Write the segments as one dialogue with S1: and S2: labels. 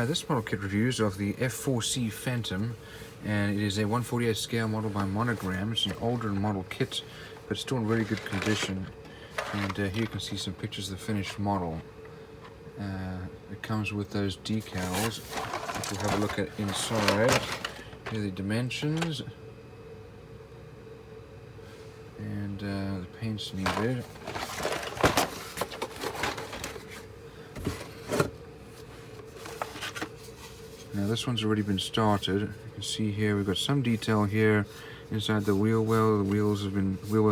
S1: This model kit reviews of the F-4C Phantom, and it is a 1/48 scale model by Monogram. It's an older model kit, but still in really good condition. And here you can see some pictures of the finished model. It comes with those decals, which we'll have a look at inside. Here are the dimensions, and the paints needed. Now this one's already been started. You can see here we've got some detail here inside the wheel well. The wheel wells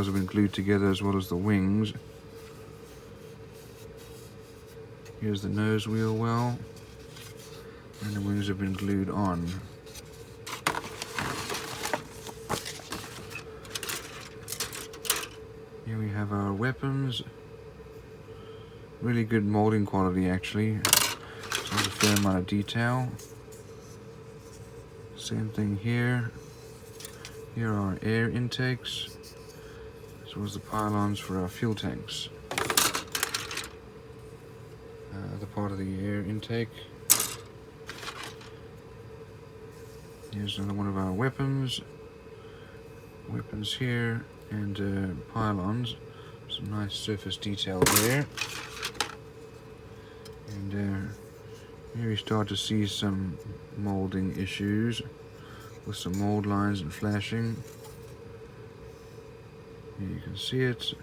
S1: have been glued together, as well as the wings. Here's the nose wheel well, and the wings have been glued on. Here we have our weapons. Really good molding quality, actually. So there's a fair amount of detail. Same thing here. Here are our air intakes, as well as the pylons for our fuel tanks. The part of the air intake. Here's another one of our weapons. Weapons here, and pylons. Some nice surface detail there. And here we start to see some molding issues with some mold lines and flashing. Here you can see it.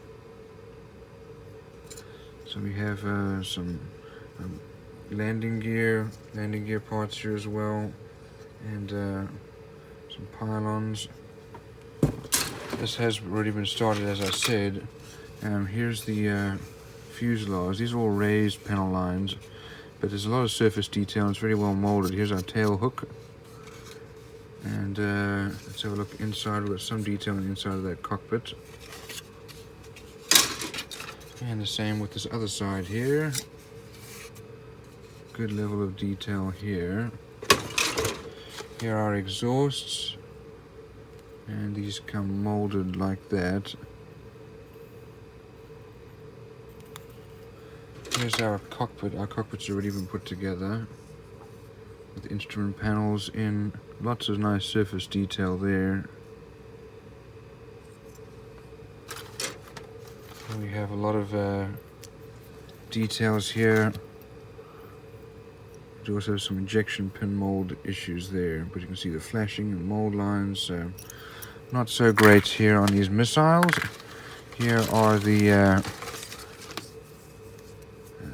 S1: So we have some landing gear parts here as well, and some pylons. This has already been started, as I said. Here's the fuselage. These are all raised panel lines, but there's a lot of surface detail. It's very well molded. Here's our tail hook, and let's have a look inside. We've got some detail on the inside of that cockpit, and the same with this other side here. Good level of detail here. Here are exhausts, and these come molded like that. Here's our cockpit. Our cockpit's already been put together with instrument panels in. Lots of nice surface detail there. And we have a lot of details here. There's also some injection pin mold issues there, but you can see the flashing and mold lines. Not so great here on these missiles. Here are the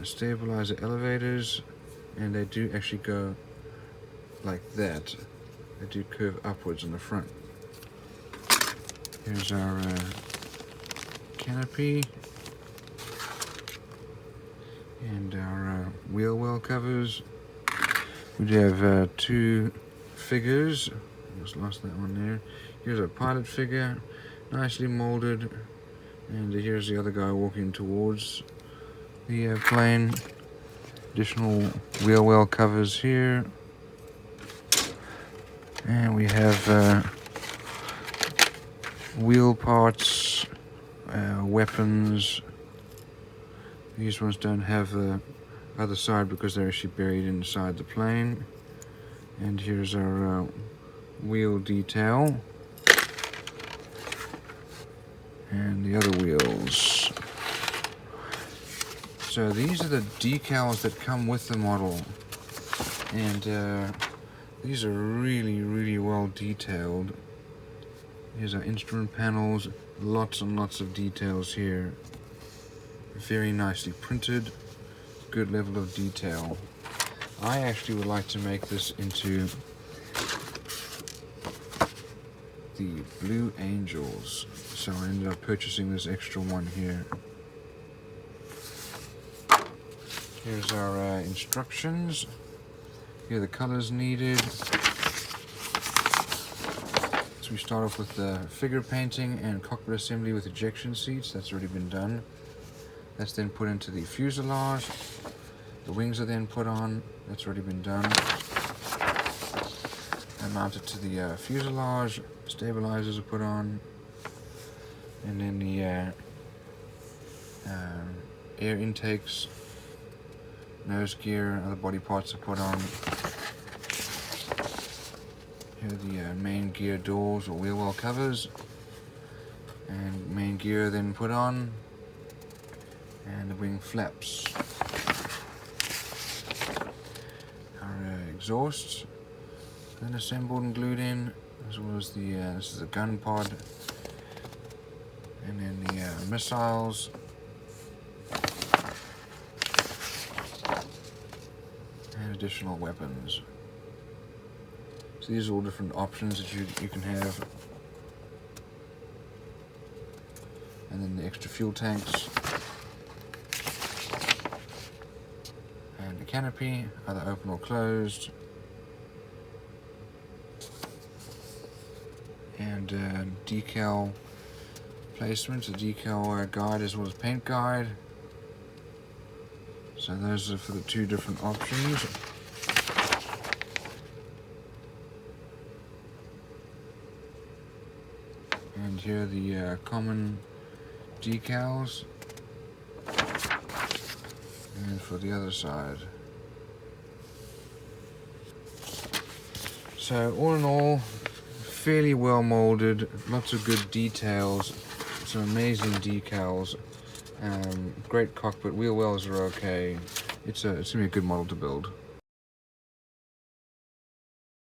S1: stabilizer elevators, and they do actually go like that. They do curve upwards in the front. Here's our canopy, and our wheel well covers. We do have two figures. I just lost that one there. Here's our pilot figure, nicely molded, and here's the other guy walking towards the plane. Additional wheel well covers here, and we have wheel parts, weapons. These ones don't have the other side because they're actually buried inside the plane. And here's our wheel detail, and the other wheels. So these are the decals that come with the model, and these are really well detailed. Here's our instrument panels, lots and lots of details here. Very nicely printed, good level of detail. I actually would like to make this into the Blue Angels, so I ended up purchasing this extra one here. Here's our instructions. Here are the colors needed. So we start off with the figure painting and cockpit assembly with ejection seats. That's already been done. That's then put into the fuselage. The wings are then put on. That's already been done. And mounted to the fuselage. Stabilizers are put on. And then the air intakes, nose gear, other body parts are put on. Here are the main gear doors or wheel well covers, and main gear then put on, and the wing flaps. Our exhausts then assembled and glued in, as well as the this is the gun pod, and then the missiles. And additional weapons. So these are all different options that you can have. And then the extra fuel tanks. And the canopy, either open or closed. And decal placements, a decal guide as well as paint guide. So those are for the two different options. And here are the common decals. And for the other side. So all in all, fairly well molded, lots of good details, some amazing decals. Great cockpit, wheel wells are okay. It's gonna be a good model to build.